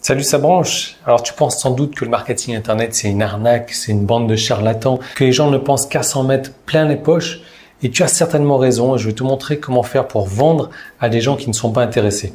Salut ça branche. Alors tu penses sans doute que le marketing internet c'est une arnaque, c'est une bande de charlatans, que les gens ne pensent qu'à s'en mettre plein les poches. Et tu as certainement raison et je vais te montrer comment faire pour vendre à des gens qui ne sont pas intéressés.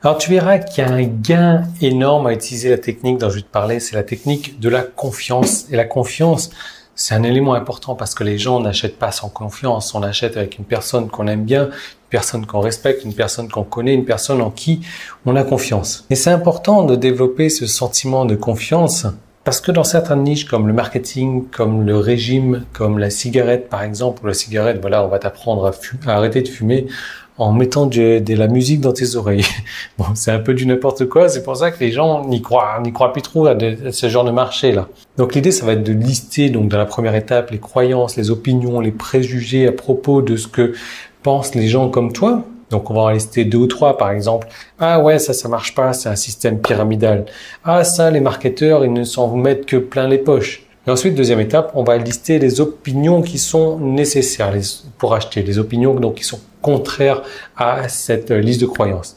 Alors tu verras qu'il y a un gain énorme à utiliser la technique dont je vais te parler, c'est la technique de la confiance. Et la confiance, c'est un élément important parce que les gens n'achètent pas sans confiance, on achète avec une personne qu'on aime bien, une personne qu'on respecte, une personne qu'on connaît, une personne en qui on a confiance. Et c'est important de développer ce sentiment de confiance parce que dans certaines niches comme le marketing, comme le régime, comme la cigarette par exemple, ou la cigarette, voilà, on va t'apprendre à arrêter de fumer en mettant de la musique dans tes oreilles. Bon, c'est un peu du n'importe quoi, c'est pour ça que les gens n'y croient plus trop à ce genre de marché-là. Donc l'idée, ça va être de lister, donc dans la première étape, les croyances, les opinions, les préjugés à propos de ce que pensent les gens comme toi. Donc on va en lister 2 ou 3 par exemple. Ah ouais, ça marche pas, c'est un système pyramidal. Ah ça, les marketeurs, ils ne s'en mettent que plein les poches. Et ensuite, deuxième étape, on va lister les opinions qui sont nécessaires pour acheter, les opinions donc qui sont contraires à cette liste de croyances.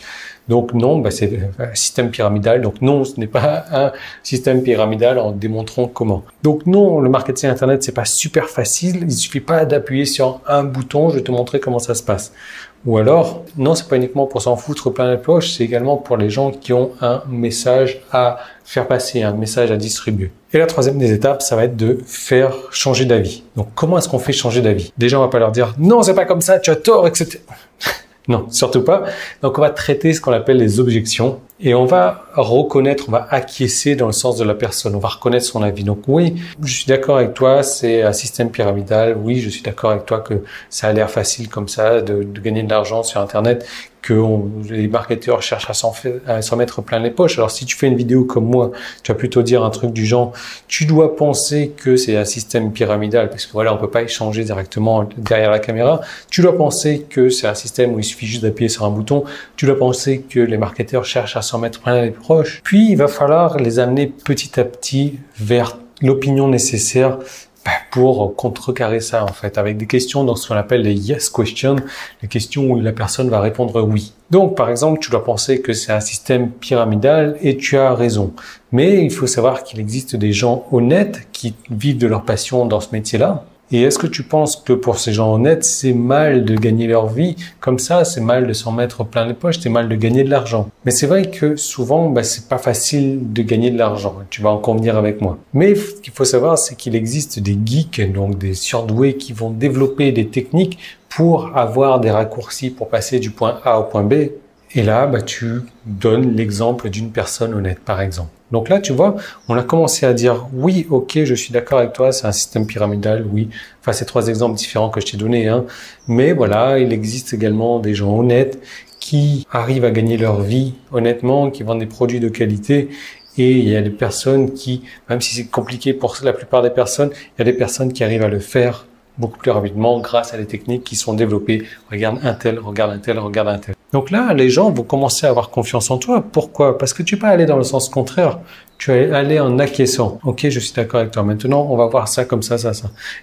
Donc non, c'est un système pyramidal. Donc non, ce n'est pas un système pyramidal en démontrant comment. Donc non, le marketing internet, c'est pas super facile. Il suffit pas d'appuyer sur un bouton. Je vais te montrer comment ça se passe. Ou alors, non, c'est pas uniquement pour s'en foutre plein la poche, c'est également pour les gens qui ont un message à faire passer, un message à distribuer. Et la troisième des étapes, ça va être de faire changer d'avis. Donc, comment est-ce qu'on fait changer d'avis? Déjà, on va pas leur dire, non, c'est pas comme ça, tu as tort, etc. Non, surtout pas. Donc, on va traiter ce qu'on appelle les objections et on va reconnaître, on va acquiescer dans le sens de la personne. On va reconnaître son avis. Donc oui, je suis d'accord avec toi, c'est un système pyramidal. Oui, je suis d'accord avec toi que ça a l'air facile comme ça de gagner de l'argent sur Internet, que les marketeurs cherchent à s'en mettre plein les poches. Alors si tu fais une vidéo comme moi, tu vas plutôt dire un truc du genre, tu dois penser que c'est un système pyramidal parce que voilà, on peut pas échanger directement derrière la caméra. Tu dois penser que c'est un système où il suffit juste d'appuyer sur un bouton. Tu dois penser que les marketeurs cherchent à s'en mettre plein les poches. Puis il va falloir les amener petit à petit vers l'opinion nécessaire pour contrecarrer ça en fait, avec des questions dans ce qu'on appelle les yes questions, les questions où la personne va répondre oui. Donc par exemple, tu dois penser que c'est un système pyramidal et tu as raison. Mais il faut savoir qu'il existe des gens honnêtes qui vivent de leur passion dans ce métier-là. Et est-ce que tu penses que pour ces gens honnêtes, c'est mal de gagner leur vie comme ça, c'est mal de s'en mettre plein les poches, c'est mal de gagner de l'argent? Mais c'est vrai que souvent, c'est pas facile de gagner de l'argent. Tu vas en convenir avec moi. Mais ce qu'il faut savoir, c'est qu'il existe des geeks, donc des surdoués qui vont développer des techniques pour avoir des raccourcis pour passer du point A au point B. Et là, tu donnes l'exemple d'une personne honnête, par exemple. Donc là, tu vois, on a commencé à dire oui, ok, je suis d'accord avec toi, c'est un système pyramidal, oui. Enfin, c'est 3 exemples différents que je t'ai donnés, hein. Mais voilà, il existe également des gens honnêtes qui arrivent à gagner leur vie honnêtement, qui vendent des produits de qualité. Et il y a des personnes qui, même si c'est compliqué pour la plupart des personnes, il y a des personnes qui arrivent à le faire beaucoup plus rapidement grâce à des techniques qui sont développées. Regarde un tel, regarde un tel, regarde un tel. Donc là, les gens vont commencer à avoir confiance en toi. Pourquoi? Parce que tu n'es pas allé dans le sens contraire. Tu es allé en acquiesçant. Ok, je suis d'accord avec toi. Maintenant, on va voir ça comme ça, ça.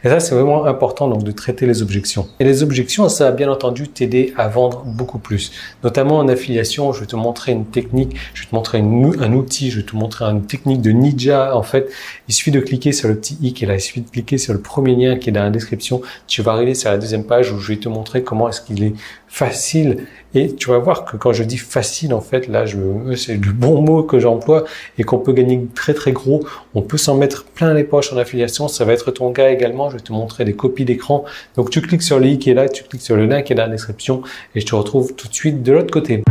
Et ça, c'est vraiment important donc de traiter les objections. Et les objections, ça va bien entendu t'aider à vendre beaucoup plus. Notamment en affiliation, je vais te montrer une technique, je vais te montrer un outil, je vais te montrer une technique de ninja. En fait, il suffit de cliquer sur le petit i qui est là, il suffit de cliquer sur le premier lien qui est dans la description. Tu vas arriver sur la deuxième page où je vais te montrer comment est-ce qu'il est facile. Et tu vas voir que quand je dis facile, en fait, là, c'est le bon mot que j'emploie et qu'on peut gagner très très gros. On peut s'en mettre plein les poches en affiliation. Ça va être ton cas également. Je vais te montrer des copies d'écran. Donc, tu cliques sur le i qui est là, tu cliques sur le lien qui est dans la description et je te retrouve tout de suite de l'autre côté.